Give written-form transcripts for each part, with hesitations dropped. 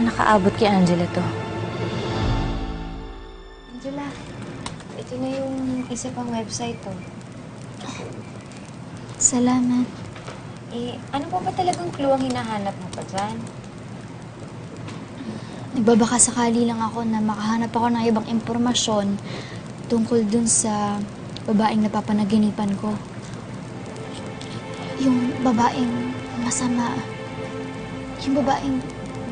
nakaabot kay Angela to? Angela, ito na yung isa pang website to. Salamat. Ano pa ba talagang clue ang hinahanap mo pa dyan? Nagbabaka sakali lang ako na makahanap ako ng ibang impormasyon tungkol dun sa babaeng napapanaginipan ko. Yung babaeng masama. Yung babaeng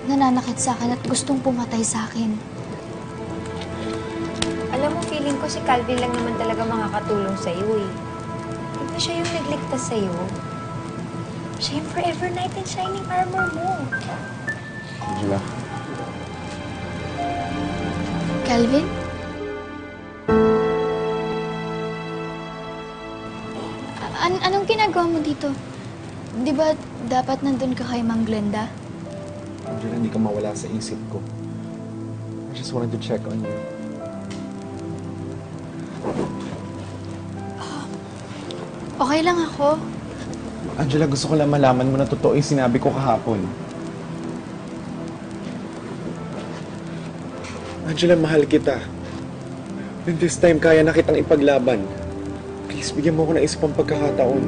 nananakit sa akin at gustong pumatay sa akin. Alam mo, feeling ko si Calvin lang naman talaga makakatulong sa'yo eh. Di ba siya yung nagligtas sa'yo? Siya yung forever knight in shining armor mo. Angela. Calvin? Anong ginagawa mo dito? Di ba dapat nandun ka kay Mang Glenda? Angela, hindi ka mawala sa isip ko. I just wanted to check on you. Okay lang ako. Angela, gusto ko lang malaman mo na totoo yung sinabi ko kahapon. Angela, mahal kita. And this time, kaya na kitang ipaglaban. Please, bigyan mo ako ng isa pang pagkakataon.